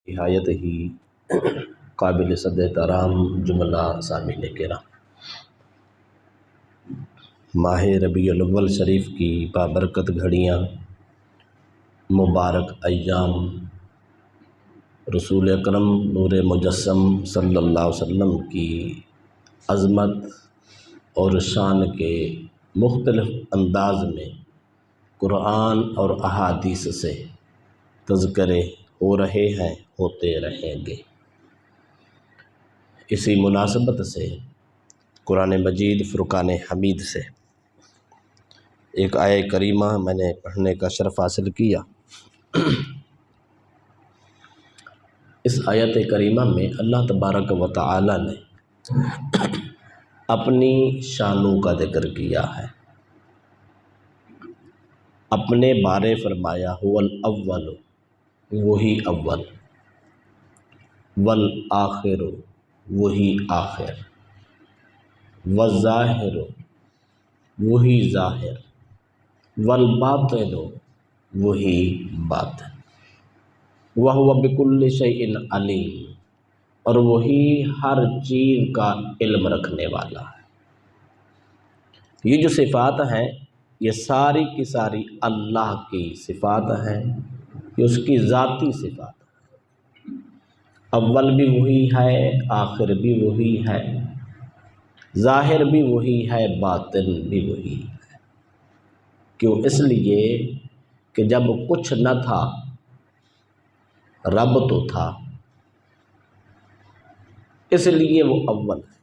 نہایت ہی قابل صد احترام جملہ سامعین کرام، ماہ ربیع الاول شریف کی بابرکت گھڑیاں، مبارک ایام، رسول اکرم نور مجسم صلی اللہ علیہ وسلم کی عظمت اور شان کے مختلف انداز میں قرآن اور احادیث سے تذکرے ہو رہے ہیں، ہوتے رہیں گے۔ اسی مناسبت سے قرآن مجید فرقان حمید سے ایک آیہ کریمہ میں نے پڑھنے کا شرف حاصل کیا۔ اس آیت کریمہ میں اللہ تبارک و تعالی نے اپنی شانوں کا ذکر کیا ہے، اپنے بارے فرمایا هو الاول، وہی اول، والآخر، وہی آخر، والظاہر، وہی ظاہر، والباطن، وہی باطن، وَهُوَ بِكُلِّ شَيْءٍ عَلِيمٌ، اور وہی ہر چیز کا علم رکھنے والا ہے۔ یہ جو صفات ہیں یہ ساری کی ساری اللہ کی صفات ہیں، یہ اس کی ذاتی صفات ہیں۔ اول بھی وہی ہے، آخر بھی وہی ہے، ظاہر بھی وہی ہے، باطن بھی وہی ہے۔ کیوں؟ اس لیے کہ جب کچھ نہ تھا رب تو تھا، اس لیے وہ اول ہے۔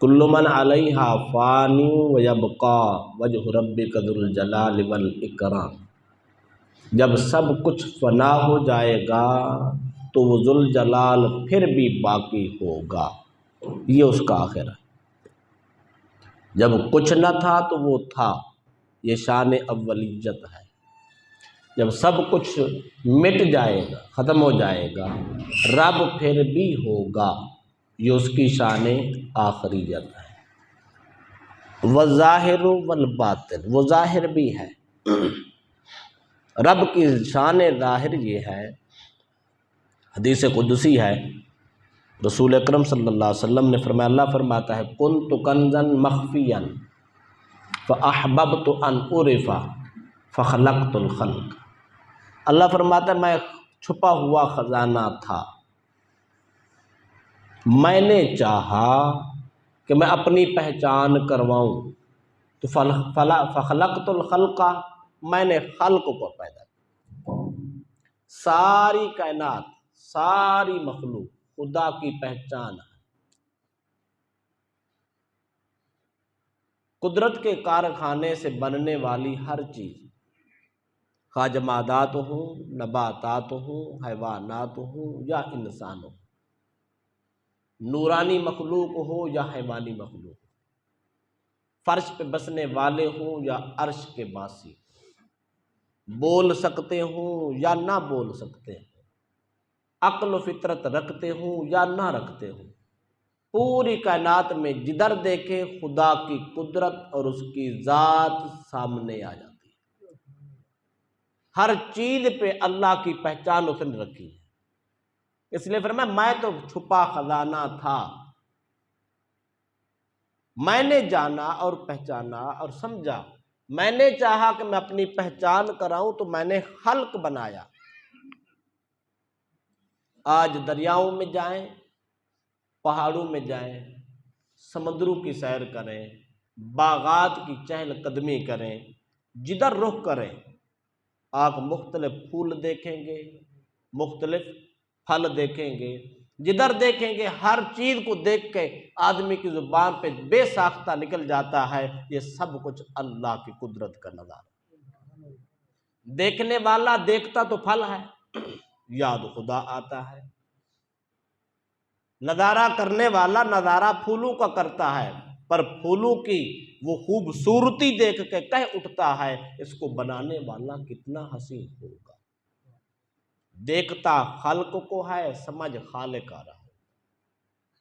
کل من علیہا فان ویبقی وجہ ربک ذو الجلال والاکرام، جب سب کچھ فنا ہو جائے گا تو وہ ذوالجلال پھر بھی باقی ہوگا، یہ اس کا آخر ہے۔ جب کچھ نہ تھا تو وہ تھا، یہ شان اولیت ہے۔ جب سب کچھ مٹ جائے گا، ختم ہو جائے گا، رب پھر بھی ہوگا، یہ اس کی شان آخریت ہے۔ والظاہر والباطن، وہ ظاہر بھی ہے۔ رب کی شان ظاہر یہ ہے، حدیث قدسی ہے، رسول اکرم صلی اللہ علیہ وسلم نے فرمایا، اللہ فرماتا ہے کنت کنزا مخفیا فاحببت ان اعرف فخلقت الخلق، اللہ فرماتا ہے میں چھپا ہوا خزانہ تھا، میں نے چاہا کہ میں اپنی پہچان کرواؤں تو فخلقت الخلق، میں نے خلق کو پیدا کیا۔ ساری کائنات، ساری مخلوق خدا کی پہچان ہے۔ قدرت کے کارخانے سے بننے والی ہر چیز، خواہ جمادات ہوں، نباتات ہوں، حیوانات ہوں یا انسان ہوں، نورانی مخلوق ہو یا حیوانی مخلوق، فرش پہ بسنے والے ہوں یا عرش کے باسی، بول سکتے ہوں یا نہ بول سکتے ہوں، عقل و فطرت رکھتے ہوں یا نہ رکھتے ہوں، پوری کائنات میں جدھر دیکھے خدا کی قدرت اور اس کی ذات سامنے آ جاتی ہے۔ ہر چیز پہ اللہ کی پہچان اس نے رکھی ہے، اس لیے فرمایا میں تو چھپا خزانہ تھا، میں نے جانا اور پہچانا اور سمجھا، میں نے چاہا کہ میں اپنی پہچان کراؤں تو میں نے خلق بنایا۔ آج دریاؤں میں جائیں، پہاڑوں میں جائیں، سمندروں کی سیر کریں، باغات کی چہل قدمی کریں، جدھر رخ کریں آپ مختلف پھول دیکھیں گے، مختلف پھل دیکھیں گے، جدھر دیکھیں گے ہر چیز کو دیکھ کے آدمی کی زبان پہ بے ساختہ نکل جاتا ہے یہ سب کچھ اللہ کی قدرت کا نظارہ۔ دیکھنے والا دیکھتا تو پھل ہے، یاد خدا آتا ہے۔ نظارہ کرنے والا نظارہ پھولوں کا کرتا ہے، پر پھولوں کی وہ خوبصورتی دیکھ کے کہہ اٹھتا ہے اس کو بنانے والا کتنا حسین ہوگا۔ دیکھتا خلق کو ہے، سمجھ خالق آ رہا ہے۔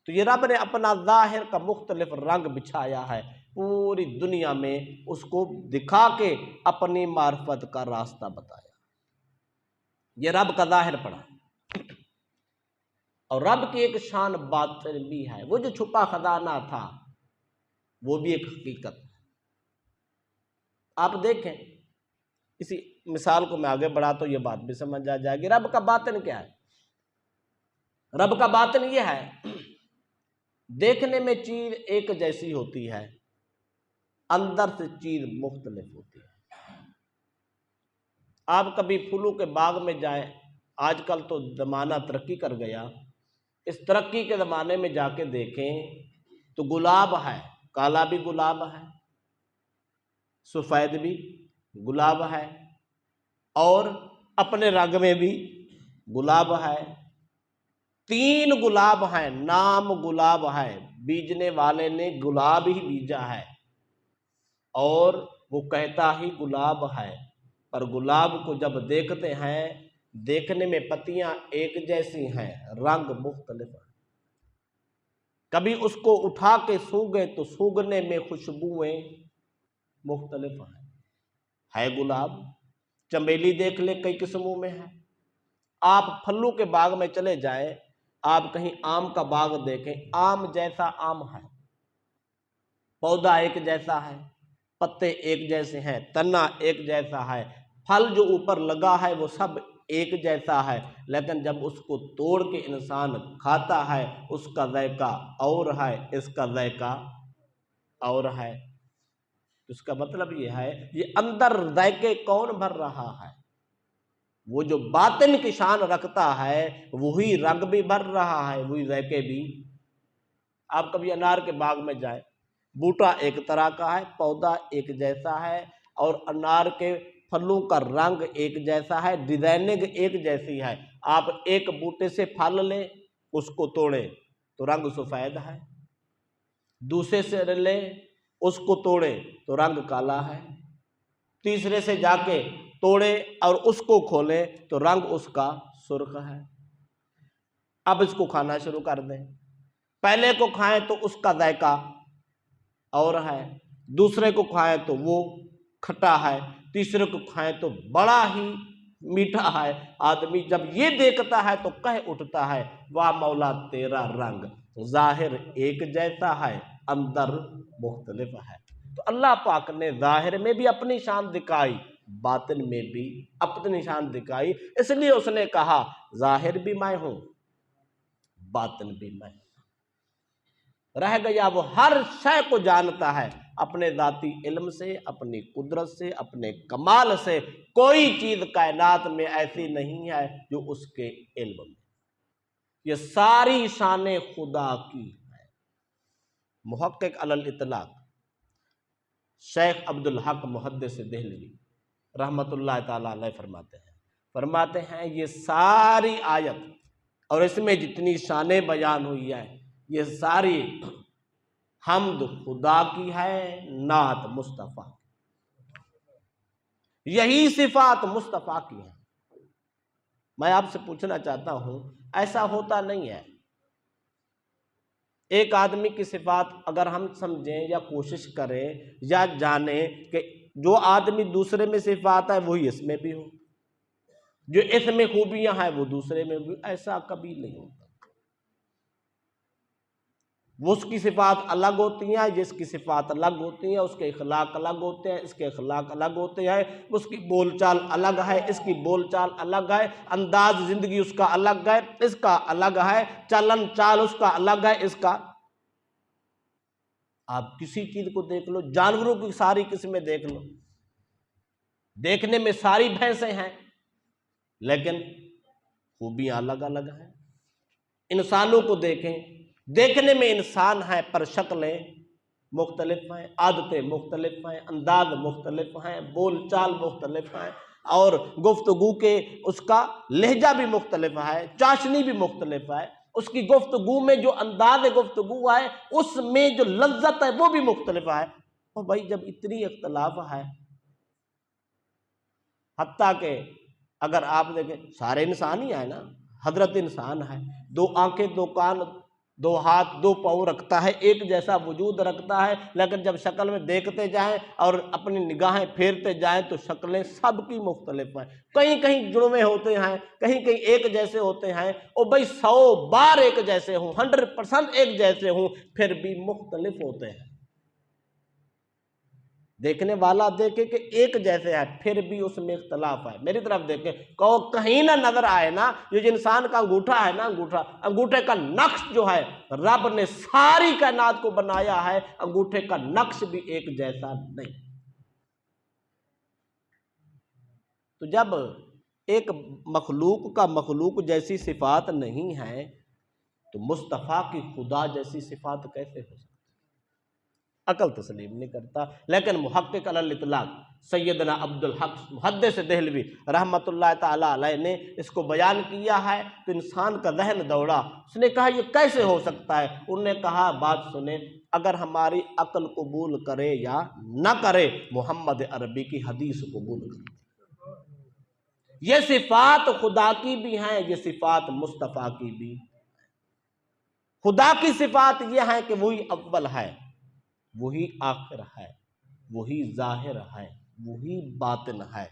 تو یہ رب نے اپنا ظاہر کا مختلف رنگ بچھایا ہے پوری دنیا میں، اس کو دکھا کے اپنی معرفت کا راستہ بتایا۔ یہ رب کا ظاہر پڑا، اور رب کی ایک شان باطن بھی ہے، وہ جو چھپا خزانہ تھا وہ بھی ایک حقیقت ہے۔ آپ دیکھیں، اسی مثال کو میں آگے بڑھا تو یہ بات بھی سمجھ آ جائے گی۔ رب کا باطن کیا ہے؟ رب کا باطن یہ ہے، دیکھنے میں چیز ایک جیسی ہوتی ہے، اندر سے چیز مختلف ہوتی ہے۔ آپ کبھی پھولوں کے باغ میں جائیں، آج کل تو زمانہ ترقی کر گیا، اس ترقی کے زمانے میں جا کے دیکھیں تو گلاب ہے، کالا بھی گلاب ہے، سفید بھی گلاب ہے، اور اپنے رنگ میں بھی گلاب ہے۔ تین گلاب ہیں، نام گلاب ہے، بیجنے والے نے گلاب ہی بیجا ہے، اور وہ کہتا ہی گلاب ہے، پر گلاب کو جب دیکھتے ہیں، دیکھنے میں پتیاں ایک جیسی ہیں، رنگ مختلف ہیں۔ کبھی اس کو اٹھا کے سونگھیں تو سونگھنے میں خوشبوئیں مختلف ہیں۔ ہے گلاب، چمیلی دیکھ لیں کئی قسموں میں ہے۔ آپ پھلوں کے باغ میں چلے جائیں، آپ کہیں آم کا باغ دیکھیں، آم جیسا آم ہے، پودا ایک جیسا ہے، پتے ایک جیسے ہیں، تنا ایک جیسا ہے، پھل جو اوپر لگا ہے وہ سب ایک جیسا ہے، لیکن جب اس کو توڑ کے انسان کھاتا ہے اس کا ذائقہ اور ہے، اس کا ذائقہ اور ہے۔ اس کا مطلب یہ ہے، یہ اندر ذائقے کون بھر رہا ہے؟ وہ جو باطن کی شان رکھتا ہے وہی رنگ بھی بھر رہا ہے، وہی ذائقے بھی۔ آپ کبھی انار کے باغ میں جائیں، بوٹا ایک طرح کا ہے، پودا ایک جیسا ہے، اور انار کے پھلوں کا رنگ ایک جیسا ہے، ڈیزائننگ ایک جیسی ہے۔ آپ ایک بوٹے سے پھل لیں، اس کو توڑیں تو رنگ سفید ہے، دوسرے سے لیں اس کو توڑیں تو رنگ کالا ہے، تیسرے سے جا کے توڑیں اور اس کو کھولیں تو رنگ اس کا سرخ ہے۔ اب اس کو کھانا شروع کر دیں، پہلے کو کھائیں تو اس کا ذائقہ اور ہے، دوسرے کو کھائیں تو وہ کھٹا ہے، تیسرے کو کھائیں تو بڑا ہی میٹھا ہے۔ آدمی جب یہ دیکھتا ہے تو کہہ اٹھتا ہے، واہ مولا تیرا رنگ، ظاہر ایک جیسا ہے اندر مختلف ہے۔ تو اللہ پاک نے ظاہر میں بھی اپنی شان دکھائی، باطن میں بھی اپنی شان دکھائی، اس لیے اس نے کہا ظاہر بھی میں ہوں، باطن بھی میں ہوں۔ رہ گیا وہ ہر شے کو جانتا ہے، اپنے ذاتی علم سے، اپنی قدرت سے، اپنے کمال سے، کوئی چیز کائنات میں ایسی نہیں ہے جو اس کے علم میں۔ یہ ساری شانیں خدا کی ہیں۔ محقق علی الاطلاق شیخ عبدالحق محدث دہلوی رحمت اللہ تعالیٰ علیہ فرماتے ہیں یہ ساری آیت اور اس میں جتنی شانیں بیان ہوئی ہیں، یہ ساری حمد خدا کی ہے، نعت مصطفیٰ، یہی صفات مصطفیٰ کی ہیں۔ میں آپ سے پوچھنا چاہتا ہوں، ایسا ہوتا نہیں ہے ایک آدمی کی صفات اگر ہم سمجھیں یا کوشش کریں یا جانیں کہ جو آدمی دوسرے میں صفات ہے وہی اس میں بھی ہو، جو اس میں خوبیاں ہیں وہ دوسرے میں بھی، ایسا کبھی نہیں ہوتا۔ وہ اس کی صفات الگ ہوتی ہیں، جس کی صفات الگ ہوتی ہیں، اس کے اخلاق الگ ہوتے ہیں، اس کے اخلاق الگ ہوتے ہیں، اس کی بول چال الگ ہے، اس کی بول چال الگ ہے، انداز زندگی اس کا الگ ہے، اس کا الگ ہے، چلن چال اس کا الگ ہے، اس کا۔ آپ کسی چیز کو دیکھ لو، جانوروں کی ساری قسمیں دیکھ لو، دیکھنے میں ساری بھینسیں ہیں لیکن خوبیاں الگ الگ ہیں۔ انسانوں کو دیکھیں، دیکھنے میں انسان ہیں پر شکلیں مختلف ہیں، عادتیں مختلف ہیں، انداز مختلف ہیں، بول چال مختلف ہیں، اور گفتگو کے اس کا لہجہ بھی مختلف ہے، چاشنی بھی مختلف ہے، اس کی گفتگو میں جو انداز گفتگو ہے اس میں جو لذت ہے وہ بھی مختلف ہے۔ اور بھائی جب اتنی اختلاف ہے، حتیٰ کہ اگر آپ دیکھیں سارے انسان ہی ہیں نا، حضرت انسان ہے، دو آنکھیں، دو کان، دو ہاتھ دو پاؤں رکھتا ہے، ایک جیسا وجود رکھتا ہے، لیکن جب شکل میں دیکھتے جائیں اور اپنی نگاہیں پھیرتے جائیں تو شکلیں سب کی مختلف ہیں، کہیں کہیں جڑوے ہوتے ہیں، کہیں کہیں ایک جیسے ہوتے ہیں، اور بھائی 100 بار ایک جیسے ہوں، 100% ایک جیسے ہوں، پھر بھی مختلف ہوتے ہیں۔ دیکھنے والا دیکھے کہ ایک جیسے ہے، پھر بھی اس میں اختلاف ہے۔ میری طرف دیکھیں، کہیں نہ نظر آئے نا، یہ جو انسان کا انگوٹھا ہے نا، انگوٹھے کا نقش جو ہے، رب نے ساری کائنات کو بنایا ہے، انگوٹھے کا نقش بھی ایک جیسا نہیں۔ تو جب ایک مخلوق کا مخلوق جیسی صفات نہیں ہے تو مصطفیٰ کی خدا جیسی صفات کیسے ہو سکتی؟ عقل تسلیم نہیں کرتا۔ لیکن محقق علی الاطلاق سیدنا عبدالحق محدث دہلوی رحمۃ اللہ تعالی علیہ نے اس کو بیان کیا ہے تو انسان کا ذہن دوڑا، اس نے کہا یہ کیسے ہو سکتا ہے؟ انہوں نے کہا بات سنیں، اگر ہماری عقل قبول کرے یا نہ کرے، محمد عربی کی حدیث قبول کرے۔ یہ صفات خدا کی بھی ہیں، یہ صفات مصطفیٰ کی بھی۔ خدا کی صفات یہ ہیں کہ وہی اول ہے، وہی آخر ہے، وہی ظاہر ہے، وہی باطن ہے۔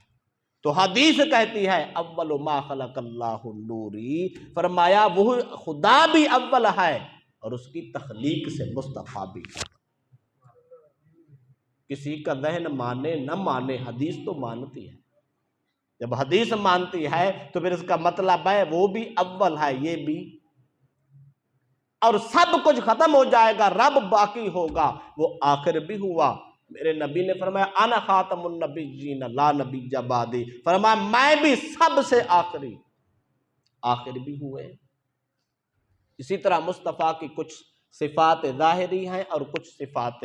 تو حدیث کہتی ہے اول ما خلق اللہ نوری، فرمایا وہی خدا بھی اول ہے اور اس کی تخلیق سے مصطفیٰ بھی ہے۔ کسی کا ذہن مانے نہ مانے، حدیث تو مانتی ہے۔ جب حدیث مانتی ہے تو پھر اس کا مطلب ہے وہ بھی اول ہے، یہ بھی، اور سب کچھ ختم ہو جائے گا، رب باقی ہوگا، وہ آخر بھی ہوا۔ میرے نبی نے فرمایا انا خاتم النبیین لا نبی بعدی، فرمایا میں بھی سب سے آخری، آخر بھی ہوئے۔ اسی طرح مصطفیٰ کی کچھ صفات ظاہری ہیں اور کچھ صفات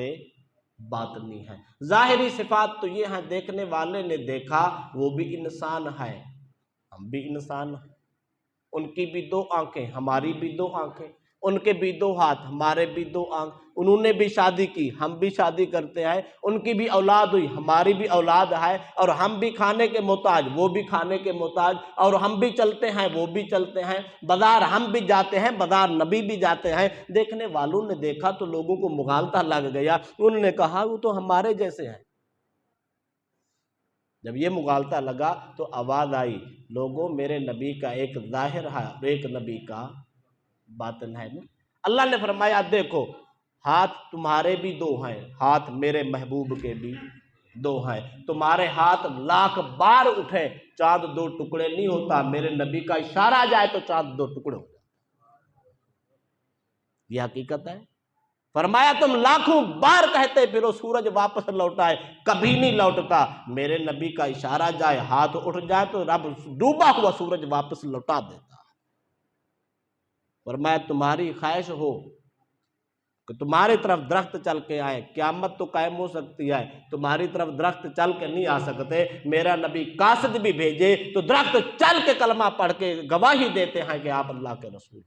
باطنی ہیں۔ ظاہری صفات تو یہ ہیں، دیکھنے والے نے دیکھا وہ بھی انسان ہے، ہم بھی انسان ہیں، ان کی بھی دو آنکھیں، ہماری بھی دو آنکھیں، ان کے بھی دو ہاتھ، ہمارے بھی دو آنکھ، انہوں نے بھی شادی کی، ہم بھی شادی کرتے ہیں، ان کی بھی اولاد ہوئی، ہماری بھی اولاد ہے، اور ہم بھی کھانے کے محتاج، وہ بھی کھانے کے محتاج، اور ہم بھی چلتے ہیں، وہ بھی چلتے ہیں، بازار ہم بھی جاتے ہیں، بازار نبی بھی جاتے ہیں۔ دیکھنے والوں نے دیکھا تو لوگوں کو مغالطہ لگ گیا، انہوں نے کہا وہ تو ہمارے جیسے ہیں۔ جب یہ مغالطہ لگا تو آواز آئی، لوگوں میرے نبی کا ایک ظاہر ہے اور ایک نبی کا باطن ہے۔ اللہ نے فرمایا دیکھو، ہاتھ تمہارے بھی دو ہیں، ہاتھ میرے محبوب کے بھی دو ہیں، تمہارے ہاتھ 1,00,000 بار اٹھے چاند 2 ٹکڑے نہیں ہوتا، میرے نبی کا اشارہ آ جائے تو چاند 2 ٹکڑے ہو جائے۔ یہ حقیقت ہے۔ فرمایا تم 1,00,000 بار کہتے پھرو سورج واپس لوٹائے، کبھی نہیں لوٹتا، میرے نبی کا اشارہ جائے، ہاتھ اٹھ جائے تو رب ڈوبا ہوا سورج واپس لوٹا دیتا۔ فرمایا تمہاری خواہش ہو کہ تمہاری طرف درخت چل کے آئے، قیامت تو قائم ہو سکتی ہے، تمہاری طرف درخت چل کے نہیں آ سکتے، میرا نبی قاصد بھی بھیجے تو درخت چل کے کلمہ پڑھ کے گواہی دیتے ہیں کہ آپ اللہ کے رسول۔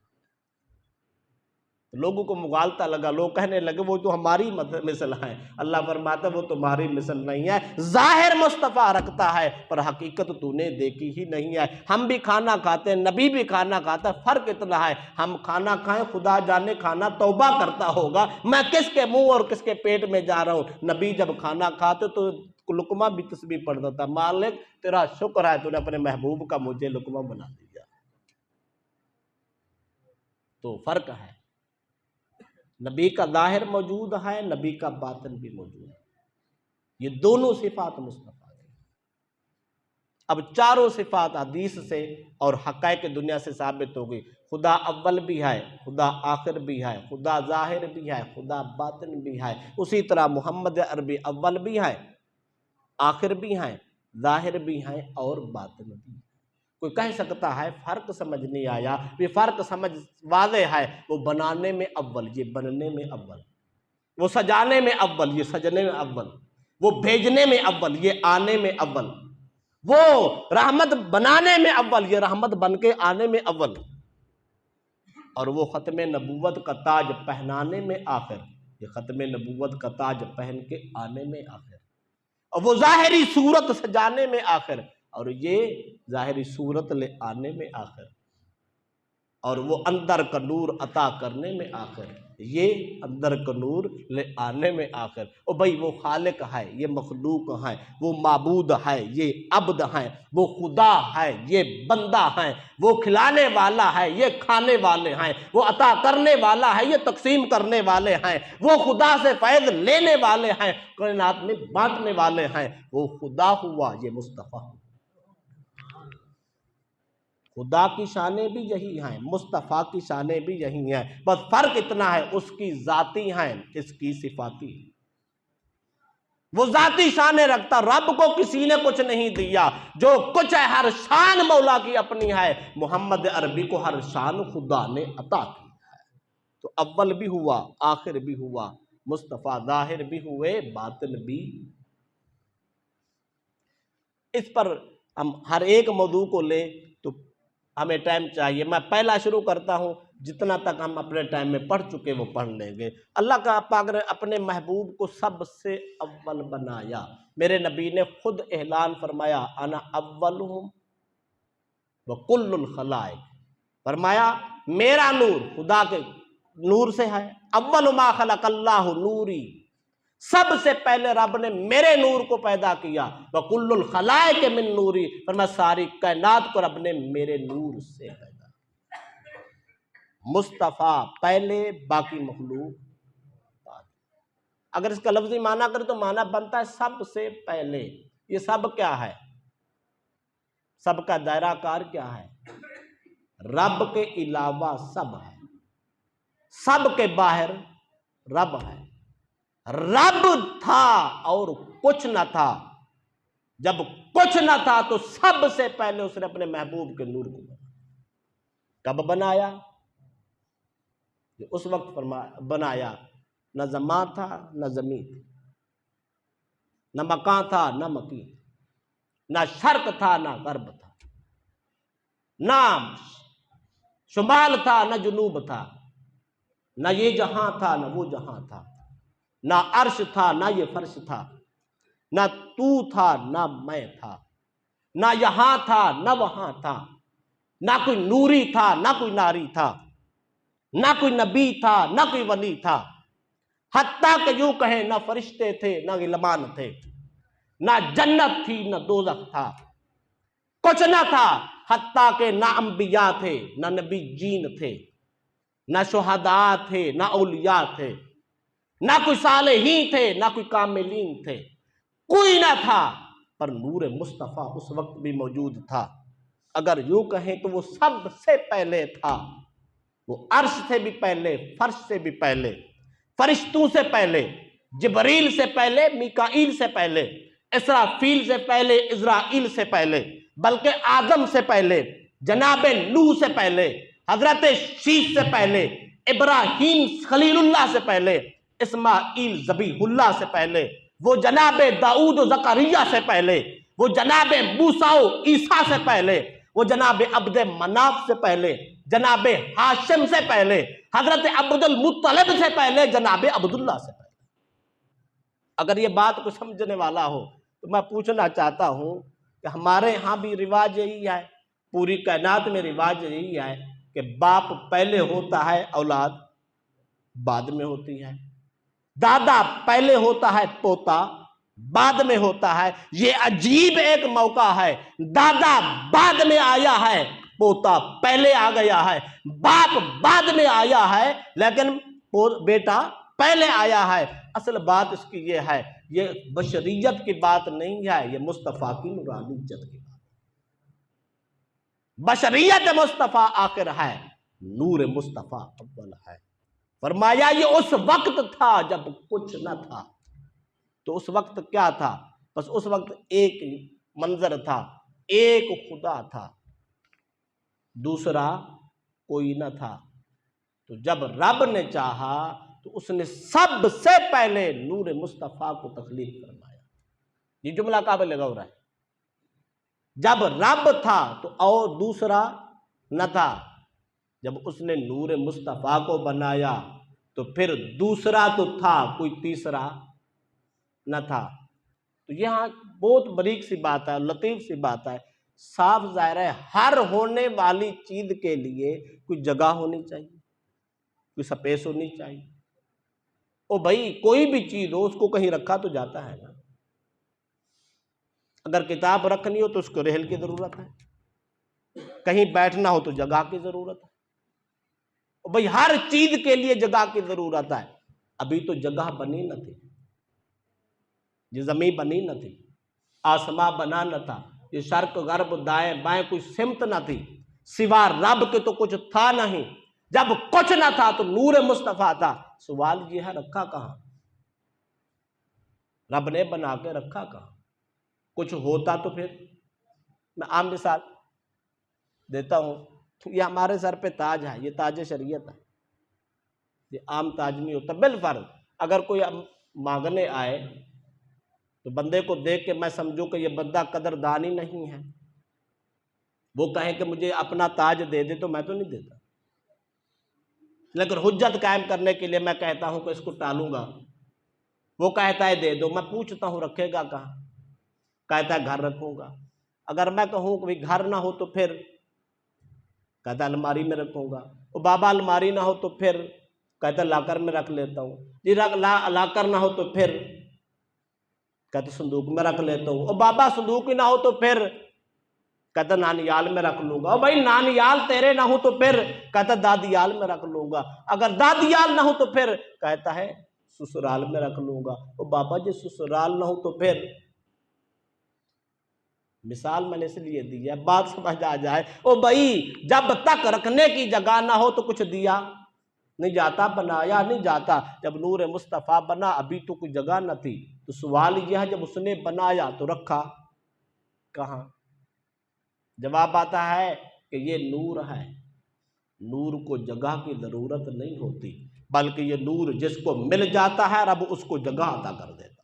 لوگوں کو مغالطہ لگا، لوگ کہنے لگے وہ تو ہماری مثل ہیں۔ اللہ فرماتا ہے وہ تمہاری مثل نہیں ہے، ظاہر مصطفیٰ رکھتا ہے پر حقیقت تو نے دیکھی ہی نہیں ہے۔ ہم بھی کھانا کھاتے ہیں، نبی بھی کھانا کھاتا ہے، فرق اتنا ہے ہم کھانا کھائیں، خدا جانے کھانا توبہ کرتا ہوگا، میں کس کے منہ اور کس کے پیٹ میں جا رہا ہوں۔ نبی جب کھانا کھاتے تو لقمہ بھی تسبیح پڑھتا تھا، مالک تیرا شکر ہے تو نے اپنے محبوب کا مجھے لقمہ بنا دیا۔ تو فرق ہے، نبی کا ظاہر موجود ہے، نبی کا باطن بھی موجود ہے، یہ دونوں صفات مصطفیٰ کی۔ اب چاروں صفات حدیث سے اور حقائق دنیا سے ثابت ہو گئی، خدا اول بھی ہے، خدا آخر بھی ہے، خدا ظاہر بھی ہے، خدا باطن بھی ہے۔ اسی طرح محمد عربی اول بھی ہے، آخر بھی ہیں، ظاہر بھی ہیں اور باطن بھی ہیں۔ کوئی کہہ سکتا ہے فرق سمجھ نہیں آیا، یہ فرق سمجھ واضح ہے، وہ بنانے میں اول، یہ بننے میں اول، وہ سجانے میں اول، یہ سجنے میں اول، وہ بھیجنے میں اول، یہ آنے میں اول، وہ رحمت بنانے میں اول، یہ رحمت بن کے آنے میں اول، اور وہ ختم نبوت کا تاج پہنانے میں آخر، یہ ختم نبوت کا تاج پہن کے آنے میں آخر، اور وہ ظاہری صورت سجانے میں آخر، اور یہ ظاہری صورت لے آنے میں آخر۔ اور وہ اندر کا نور عطا کرنے میں آخر، یہ اندر کا نور لے آنے میں آخر۔ او بھائی وہ خالق ہے، یہ مخلوق ہے، وہ معبود ہے، یہ عبد ہے، وہ خدا ہے، یہ بندہ ہے، وہ کھلانے والا ہے، یہ کھانے والے ہیں، وہ عطا کرنے والا ہے، یہ تقسیم کرنے والے ہیں، وہ خدا سے فیض لینے والے ہیں، کائنات میں بانٹنے والے ہیں۔ وہ خدا ہوا، یہ مصطفیٰ ہوا۔ خدا کی شانیں بھی یہی ہیں، مصطفیٰ کی شانیں بھی یہی ہیں، بس فرق اتنا ہے اس کی ذاتی ہیں، اس کی صفاتی۔ وہ ذاتی شانیں رکھتا، رب کو کسی نے کچھ نہیں دیا، جو کچھ ہے ہر شان مولا کی اپنی ہے، محمد عربی کو ہر شان خدا نے عطا کی ہے۔ تو اول بھی ہوا، آخر بھی ہوا، مصطفیٰ ظاہر بھی ہوئے، باطن بھی۔ اس پر ہم ہر ایک موضوع کو لیں تو ہمیں ٹائم چاہیے، میں پہلا شروع کرتا ہوں، جتنا تک ہم اپنے ٹائم میں پڑھ چکے وہ پڑھ لیں گے۔ اللہ کا پاک نے اپنے محبوب کو سب سے اول بنایا، میرے نبی نے خود اعلان فرمایا انا اولہم وکل الخلائق، فرمایا میرا نور خدا کے نور سے ہے، اول ما خلق اللہ نوری، سب سے پہلے رب نے میرے نور کو پیدا کیا، وَكُلُّ الْخَلَائِقِ مِن نوری، فرمایا ساری کائنات کو رب نے میرے نور سے پیدا کیا۔ مصطفیٰ پہلے، باقی مخلوق بعد۔ اگر اس کا لفظی معنی کرے تو معنی بنتا ہے سب سے پہلے۔ یہ سب کیا ہے؟ سب کا دائرہ کار کیا ہے؟ رب کے علاوہ سب ہے، سب کے باہر رب ہے۔ رب تھا اور کچھ نہ تھا، جب کچھ نہ تھا تو سب سے پہلے اس نے اپنے محبوب کے نور کو بنایا۔ کب بنایا؟ اس وقت بنایا نہ زمان تھا نہ زمین تھی، نہ مکان تھا نہ مکین، نہ شرق تھا نہ غرب تھا، نہ شمال تھا نہ جنوب تھا، نہ یہ جہاں تھا نہ وہ جہاں تھا، نہ عرش تھا نہ یہ فرش تھا، نہ تو تھا نہ میں تھا، نہ یہاں تھا نہ وہاں تھا، نہ کوئی نوری تھا نہ کوئی ناری تھا، نہ کوئی نبی تھا نہ کوئی ولی تھا، حتیٰ کہ یوں کہیں نہ فرشتے تھے نہ غلمان تھے، نہ جنت تھی نہ دوزخ تھا، کچھ نہ تھا، حتیٰ کہ نہ انبیاء تھے نہ نبی جین تھے، نہ شہداء تھے نہ اولیاء تھے، نہ کوئی صالحین تھے نہ کوئی کاملین تھے، کوئی نہ تھا، پر نور مصطفیٰ اس وقت بھی موجود تھا۔ اگر یوں کہیں تو وہ سب سے پہلے تھا، وہ عرش سے بھی پہلے، فرش سے بھی پہلے، فرشتوں سے پہلے، جبریل سے پہلے، میکائیل سے پہلے، اسرافیل سے پہلے، عزرائیل سے پہلے، بلکہ آدم سے پہلے، جناب نوح سے پہلے، حضرت شیش سے پہلے، ابراہیم خلیل اللہ سے پہلے، اسماعیل ذبیح اللہ سے پہلے، وہ جناب داؤد و زکریا سے پہلے، وہ جناب موسیٰ و عیسیٰ سے پہلے، وہ جناب عبد مناف سے پہلے، جناب ہاشم سے پہلے، حضرت عبد المطلب سے پہلے، جناب عبداللہ سے پہلے۔ اگر یہ بات کو سمجھنے والا ہو تو میں پوچھنا چاہتا ہوں کہ ہمارے ہاں بھی رواج یہی ہے، پوری کائنات میں رواج یہی ہے کہ باپ پہلے ہوتا ہے، اولاد بعد میں ہوتی ہے، دادا پہلے ہوتا ہے، پوتا بعد میں ہوتا ہے۔ یہ عجیب ایک موقع ہے، دادا بعد میں آیا ہے، پوتا پہلے آ گیا ہے، باپ بعد میں آیا ہے لیکن بیٹا پہلے آیا ہے۔ اصل بات اس کی یہ ہے، یہ بشریت کی بات نہیں ہے، یہ مصطفیٰ کی نورانیت کی بات۔ بشریت مصطفیٰ آخر ہے، نور مصطفیٰ اول ہے۔ فرمایا یہ اس وقت تھا جب کچھ نہ تھا۔ تو اس وقت کیا تھا؟ بس اس وقت ایک منظر تھا، ایک خدا تھا، دوسرا کوئی نہ تھا۔ تو جب رب نے چاہا تو اس نے سب سے پہلے نور مصطفیٰ کو تخلیق فرمایا۔ یہ جملہ قابل غور ہے۔ جب رب تھا تو اور دوسرا نہ تھا، جب اس نے نور مصطفیٰ کو بنایا تو پھر دوسرا تو تھا، کوئی تیسرا نہ تھا۔ تو یہاں بہت بریک سی بات ہے، لطیف سی بات ہے صاف ظاہر ہے ہر ہونے والی چیز کے لیے کوئی جگہ ہونی چاہیے، کوئی سپیس ہونی چاہیے۔ او بھائی کوئی بھی چیز ہو اس کو کہیں رکھا تو جاتا ہے نا، اگر کتاب رکھنی ہو تو اس کو رحل کی ضرورت ہے، کہیں بیٹھنا ہو تو جگہ کی ضرورت ہے۔ او بھائی ہر چیز کے لیے جگہ کی ضرورت ہے۔ ابھی تو جگہ بنی نہ تھی، یہ زمین بنی نہ تھی، آسمان بنا نہ تھا، یہ شرق غرب دائیں بائیں کوئی سمت نہ تھی، سوا رب کے تو کچھ تھا نہیں۔ جب کچھ نہ تھا تو نور مصطفیٰ تھا۔ سوال یہ ہے رکھا کہاں؟ رب نے بنا کے رکھا کہاں؟ کچھ ہوتا تو پھر، میں عام مثال دیتا ہوں، یہ ہمارے سر پہ تاج ہے، یہ تاج شریعت ہے، یہ عام تاج نہیں ہوتا۔ بالفرض اگر کوئی مانگنے آئے تو بندے کو دیکھ کے میں سمجھوں کہ یہ بندہ قدردان ہی نہیں ہے، وہ کہے کہ مجھے اپنا تاج دے دے تو میں تو نہیں دیتا، لیکن حجت قائم کرنے کے لیے میں کہتا ہوں کہ اس کو ٹالوں گا، وہ کہتا ہے دے دو، میں پوچھتا ہوں رکھے گا کہاں؟ کہتا ہے گھر رکھوں گا۔ اگر میں کہوں کہ گھر نہ ہو تو پھر، کہتا ہے الماری میں رکھوں گا۔ وہ بابا الماری نہ ہو تو پھر، کہتا ہے لاکر میں رکھ لیتا ہوں۔ جی لاکر نہ ہو تو پھر، کہتا ہے صندوق میں رکھ لیتا ہوں۔ اور بابا صندوق ہی نہ ہو تو پھر، کہتا ہے نانیال میں رکھ لوں گا۔ اور بھائی نانیال تیرے نہ ہو تو پھر، کہتا ہے دادیال میں رکھ لوں گا۔ اگر دادیال نہ ہو تو پھر، کہتا ہے سسرال میں رکھ لوں گا۔ اور بابا جی سسرال نہ ہو تو پھر، مثال میں نے اس لیے دی ہے بات سمجھ آ جائے۔ او بھائی جب تک رکھنے کی جگہ نہ ہو تو کچھ دیا نہیں جاتا، بنایا نہیں جاتا۔ جب نور مصطفیٰ بنا ابھی تو کوئی جگہ نہ تھی، تو سوال یہ ہے جب اس نے بنایا تو رکھا کہاں؟ جواب آتا ہے کہ یہ نور ہے، نور کو جگہ کی ضرورت نہیں ہوتی، بلکہ یہ نور جس کو مل جاتا ہے رب اس کو جگہ عطا کر دیتا ہے۔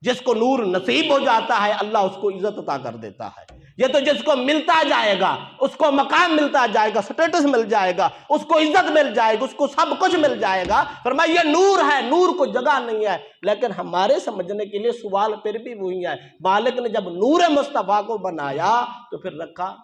جس کو نور نصیب ہو جاتا ہے اللہ اس کو عزت عطا کر دیتا ہے۔ یہ تو جس کو ملتا جائے گا اس کو مقام ملتا جائے گا، سٹیٹس مل جائے گا، اس کو عزت مل جائے گا، اس کو سب کچھ مل جائے گا۔ فرمایا یہ نور ہے، نور کو جگہ نہیں ہے۔ لیکن ہمارے سمجھنے کے لیے سوال پھر بھی وہی ہے، مالک نے جب نور مصطفیٰ کو بنایا تو پھر رکھا؟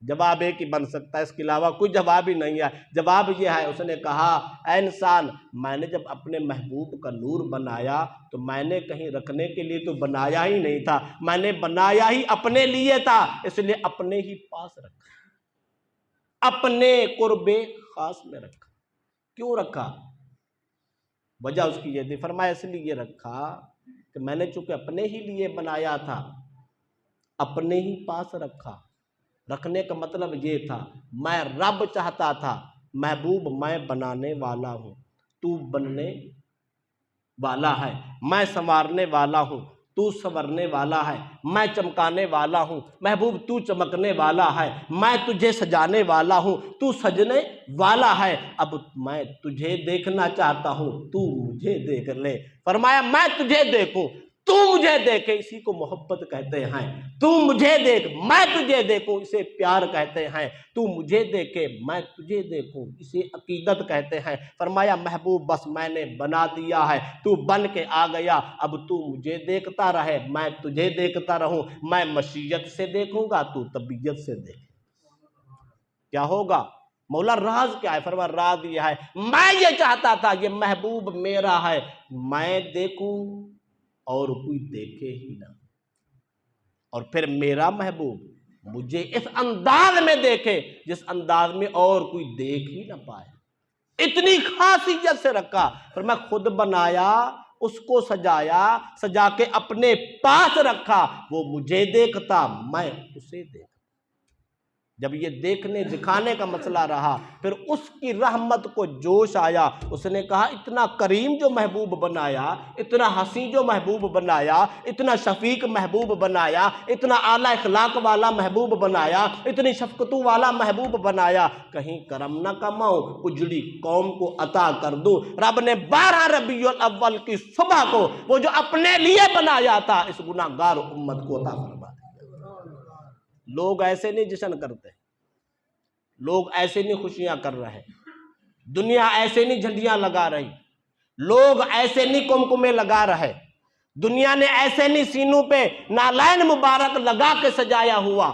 جواب ایک ہی بن سکتا ہے، اس کے علاوہ کوئی جواب ہی نہیں ہے۔ جواب یہ ہے، اس نے کہا اے انسان میں نے جب اپنے محبوب کا نور بنایا تو میں نے کہیں رکھنے کے لیے تو بنایا ہی نہیں تھا، میں نے بنایا ہی اپنے لیے تھا، اس لیے اپنے ہی پاس رکھا، اپنے قرب خاص میں رکھا۔ کیوں رکھا؟ وجہ اس کی یہ تھی، فرمایا اس لیے رکھا کہ میں نے چونکہ اپنے ہی لیے بنایا تھا، اپنے ہی پاس رکھا۔ رکھنے کا مطلب یہ تھا میں رب چاہتا تھا محبوب میں بنانے والا ہوں، تو بننے والا ہے، میں سنوارنے والا ہوں، تو سنورنے والا ہے، میں چمکانے والا ہوں محبوب تو چمکنے والا ہے، میں تجھے سجانے والا ہوں تو سجنے والا ہے۔ اب میں تجھے دیکھنا چاہتا ہوں تو مجھے دیکھ لے۔ فرمایا میں تجھے دیکھوں تو مجھے دیکھے، اسی کو محبت کہتے ہیں۔ تو مجھے دیکھ میں تجھے دیکھوں، اسے پیار کہتے ہیں۔ تو مجھے دیکھے میں تجھے دیکھوں، اسے عقیدت کہتے ہیں۔ فرمایا محبوب بس میں نے بنا دیا ہے، تو بن کے آ گیا، اب تو مجھے دیکھتا رہے میں تجھے دیکھتا رہوں، میں مشیت سے دیکھوں گا تو طبیعت سے دیکھے، کیا ہوگا؟ مولا راز کیا ہے؟ فرمایا راز یہ ہے میں یہ چاہتا تھا یہ محبوب میرا ہے، میں دیکھوں اور کوئی دیکھے ہی نہ، اور پھر میرا محبوب مجھے اس انداز میں دیکھے جس انداز میں اور کوئی دیکھ ہی نہ پائے۔ اتنی خاصیت سے رکھا، پھر میں خود بنایا، اس کو سجایا، سجا کے اپنے پاس رکھا، وہ مجھے دیکھتا میں اسے دیکھتا۔ جب یہ دیکھنے دکھانے کا مسئلہ رہا پھر اس کی رحمت کو جوش آیا، اس نے کہا اتنا کریم جو محبوب بنایا، اتنا حسین جو محبوب بنایا، اتنا شفیق محبوب بنایا، اتنا اعلیٰ اخلاق والا محبوب بنایا، اتنی شفقتوں والا محبوب بنایا، کہیں کرم نہ کماؤں اجڑی قوم کو عطا کر دوں۔ رب نے 12 ربیع الاول کی صبح کو وہ جو اپنے لیے بنایا تھا اس گناہگار امت کو عطا فرما دیا۔ لوگ ایسے نہیں جشن کرتے، لوگ ایسے نہیں خوشیاں کر رہے، دنیا ایسے نہیں جھنڈیاں لگا رہی، لوگ ایسے نہیں کمکمے لگا رہے، دنیا نے ایسے نہیں سینوں پہ نالین مبارک لگا کے سجایا ہوا،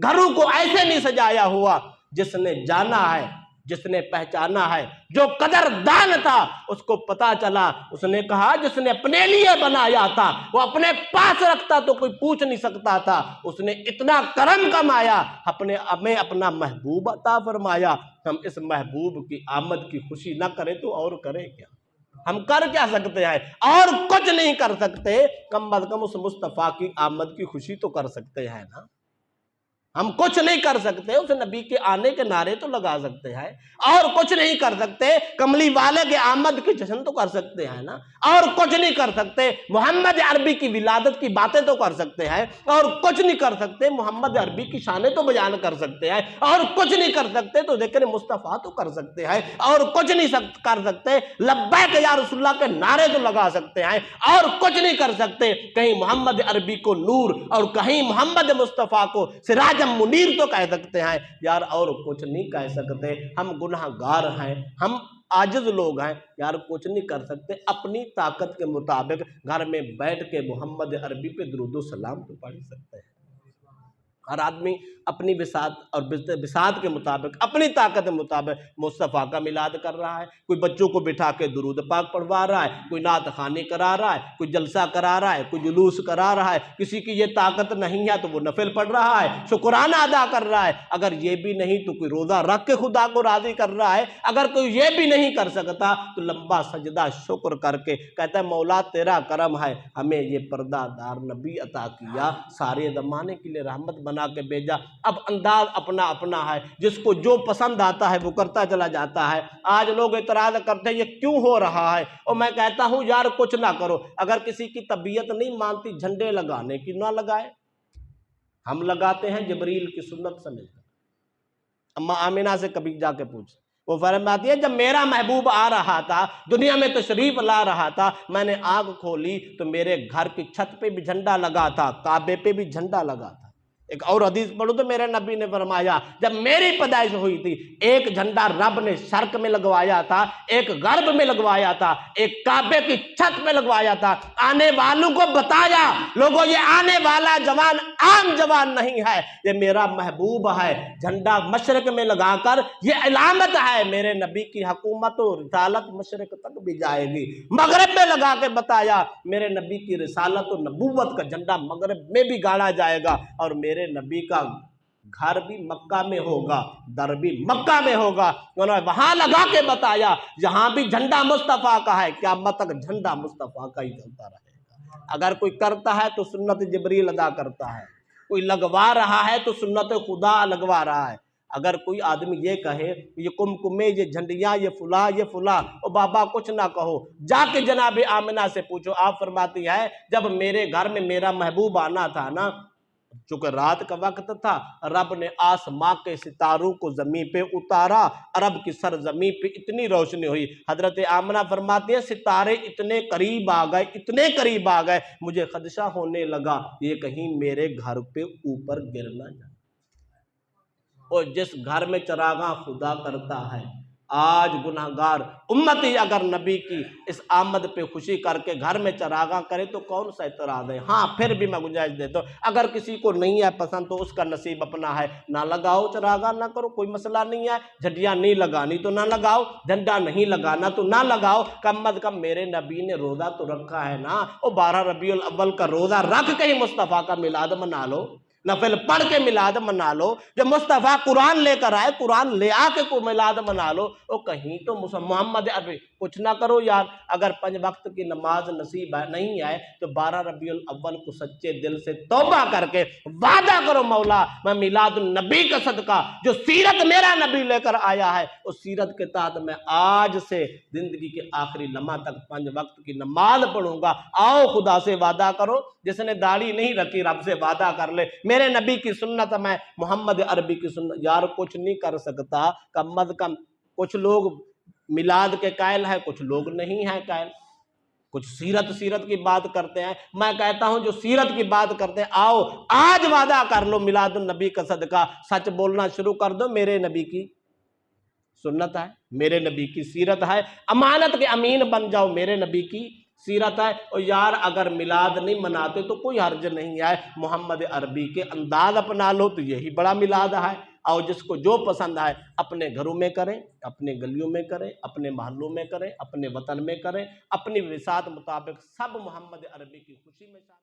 گھروں کو ایسے نہیں سجایا ہوا۔ جس نے جانا ہے، جس نے پہچانا ہے، جو قدردان تھا اس کو پتا چلا، اس نے کہا جس نے اپنے لیے بنایا تھا وہ اپنے پاس رکھتا تو کوئی پوچھ نہیں سکتا تھا، اس نے اتنا کرم کمایا، ہمیں اپنا محبوب عطا فرمایا۔ ہم اس محبوب کی آمد کی خوشی نہ کریں تو اور کریں کیا؟ ہم کر کیا سکتے ہیں؟ اور کچھ نہیں کر سکتے، کم از کم اس مصطفیٰ کی آمد کی خوشی تو کر سکتے ہیں نا۔ ہم کچھ نہیں کر سکتے، اس نبی کے آنے کے نعرے تو لگا سکتے ہیں، اور کچھ نہیں کر سکتے، کملی والے کے آمد کے جشن تو کر سکتے ہیں نا، اور کچھ نہیں کر سکتے، محمد عربی کی ولادت کی باتیں تو کر سکتے ہیں، اور کچھ نہیں کر سکتے، محمد عربی کی شانیں تو بیان کر سکتے ہیں، اور کچھ نہیں کر سکتے تو ذکر مصطفیٰ تو کر سکتے ہیں، اور کچھ نہیں کر سکتے لبیک یا رسول اللہ کے نعرے تو لگا سکتے ہیں، اور کچھ نہیں کر سکتے، کہیں محمد عربی کو نور اور کہیں محمد مصطفیٰ کو سراج منیر تو کہہ سکتے ہیں یار، اور کچھ نہیں کہہ سکتے۔ ہم گناہ گار ہیں، ہم عاجز لوگ ہیں یار، کچھ نہیں کر سکتے۔ اپنی طاقت کے مطابق گھر میں بیٹھ کے محمد عربی پہ درود و سلام تو پڑھ سکتے ہیں۔ ہر آدمی اپنی بساط اور بساط کے مطابق، اپنی طاقت کے مطابق مصطفیٰ کا میلاد کر رہا ہے۔ کوئی بچوں کو بٹھا کے درود پاک پڑھوا رہا ہے، کوئی نعت خوانی کرا رہا ہے، کوئی جلسہ کرا رہا ہے، کوئی جلوس کرا رہا ہے۔ کسی کی یہ طاقت نہیں ہے تو وہ نفل پڑھ رہا ہے، شکرانہ ادا کر رہا ہے۔ اگر یہ بھی نہیں تو کوئی روزہ رکھ کے خدا کو راضی کر رہا ہے۔ اگر کوئی یہ بھی نہیں کر سکتا تو لمبا سجدہ شکر کر کے کہتا ہے مولا تیرا کرم ہے، ہمیں یہ پردہ دار نبی عطا کیا، سارے زمانے کے لیے رحمت بنا کے بھیجا۔ اب انداز اپنا اپنا ہے، جس کو جو پسند آتا ہے وہ کرتا چلا جاتا ہے۔ آج لوگ اعتراض کرتے ہیں یہ کیوں ہو رہا ہے، اور میں کہتا ہوں یار کچھ نہ کرو، اگر کسی کی طبیعت نہیں مانتی جھنڈے لگانے کی نہ لگائے۔ ہم لگاتے ہیں جبریل کی سنت سمجھ کر۔ اما آمینہ سے کبھی جا کے پوچھ، وہ فرماتی ہے جب میرا محبوب آ رہا تھا، دنیا میں تشریف لا رہا تھا، میں نے آنکھ کھولی تو میرے گھر کی چھت پہ بھی جھنڈا لگا تھا، کعبے پہ بھی جھنڈا لگا تھا۔ ایک اور حدیث پڑھو تو میرے نبی نے فرمایا جب میری پیدائش ہوئی تھی، ایک جھنڈا رب نے شرق میں لگوایا تھا، ایک غرب میں لگوایا تھا، ایک کعبے کی چھت پہ لگوایا تھا۔ آنے والوں کو بتایا لوگوں یہ آنے والا جوان عام جوان نہیں ہے، یہ میرا محبوب ہے۔ جھنڈا مشرق میں لگا کر یہ علامت ہے میرے نبی کی حکومت و رسالت مشرق تک بھی جائے گی۔ مغرب میں لگا کے بتایا میرے نبی کی رسالت و نبوت کا جھنڈا مغرب میں بھی گاڑا جائے گا، اور میرے نبی کا گھر بھی مکہ میں ہوگا، در بھی مکہ میں ہوگا۔ انہوں نے وہاں لگا کے بتایا جہاں بھی جھنڈا مصطفیٰ کا ہے، قیامت تک جھنڈا مصطفیٰ کا ہی چلتا رہے گا۔ اگر کوئی کرتا ہے تو سنت جبریل ادا کرتا ہے، کوئی لگوا رہا ہے تو سنت خدا لگوا رہا ہے۔ اگر کوئی آدمی یہ کہے یہ کمکمے، یہ جھنڈیاں، یہ فلاں، او بابا کچھ نہ کہو، جا کے جناب آمنہ سے پوچھو۔ آپ فرماتی ہے جب میرے گھر میں میرا محبوب آنا تھا نا، چونکہ رات کا وقت تھا، رب نے آسماں کے ستاروں کو زمین پہ اتارا، عرب کی سرزمین پہ اتنی روشنی ہوئی۔ حضرت آمنہ فرماتی ہے ستارے اتنے قریب آ گئے، مجھے خدشہ ہونے لگا یہ کہیں میرے گھر پہ اوپر گر نہ جائے۔ اور جس گھر میں چراغاں خدا کرتا ہے، آج گناہگار امتی اگر نبی کی اس آمد پہ خوشی کر کے گھر میں چراغاں کرے تو کون سا اعتراض ہے؟ ہاں پھر بھی میں گنجائش دیتا ہوں اگر کسی کو نہیں ہے پسند تو اس کا نصیب اپنا ہے، نہ لگاؤ چراغاں، نہ کرو، کوئی مسئلہ نہیں ہے۔ جھنڈیاں نہیں لگانی تو نہ لگاؤ، جھنڈا نہیں لگانا تو نہ لگاؤ، کم از کم میرے نبی نے روزہ تو رکھا ہے نا، وہ 12 ربیع الاول کا روزہ رکھ کے ہی مصطفیٰ کا میلاد منا لو، نفل پڑھ کے میلاد منا لو۔ جب مصطفیٰ قرآن لے کر آئے، قرآن لے آ کے کو میلاد منا لو۔ اور کہیں تو محمد عربی کچھ نہ کرو یار، اگر 5 وقت کی نماز نصیب نہیں ہے تو 12 ربیع الاول کو سچے دل سے توبہ کر کے وعدہ کرو مولا میں میلاد النبی کا صدقہ جو سیرت میرا نبی لے کر آیا ہے اس سیرت کے تحت میں آج سے زندگی کے آخری لمحہ تک 5 وقت کی نماز پڑھوں گا۔ آؤ خدا سے وعدہ کرو، جس نے داڑھی نہیں رکھی رب سے وعدہ کر لے میرے نبی کی سنت میں محمد عربی کی سنت۔ یار کچھ نہیں کر سکتا، کم از کم کچھ لوگ میلاد کے قائل ہیں، کچھ لوگ نہیں ہیں قائل، کچھ سیرت کی بات کرتے ہیں۔ میں کہتا ہوں جو سیرت کی بات کرتے ہیں آؤ آج وعدہ کر لو میلاد النبی کا صدقہ، سچ بولنا شروع کر دو، میرے نبی کی سنت ہے، میرے نبی کی سیرت ہے، امانت کے امین بن جاؤ، میرے نبی کی سیرت ہے. اور یار اگر میلاد نہیں مناتے تو کوئی حرج نہیں ہے، محمد عربی کے انداز اپنا لو تو یہی بڑا میلاد ہے. اور جس کو جو پسند ہے اپنے گھروں میں کریں، اپنے گلیوں میں کریں، اپنے محلوں میں کریں، اپنے وطن میں کریں، اپنی وسعت مطابق سب محمد عربی کی خوشی میں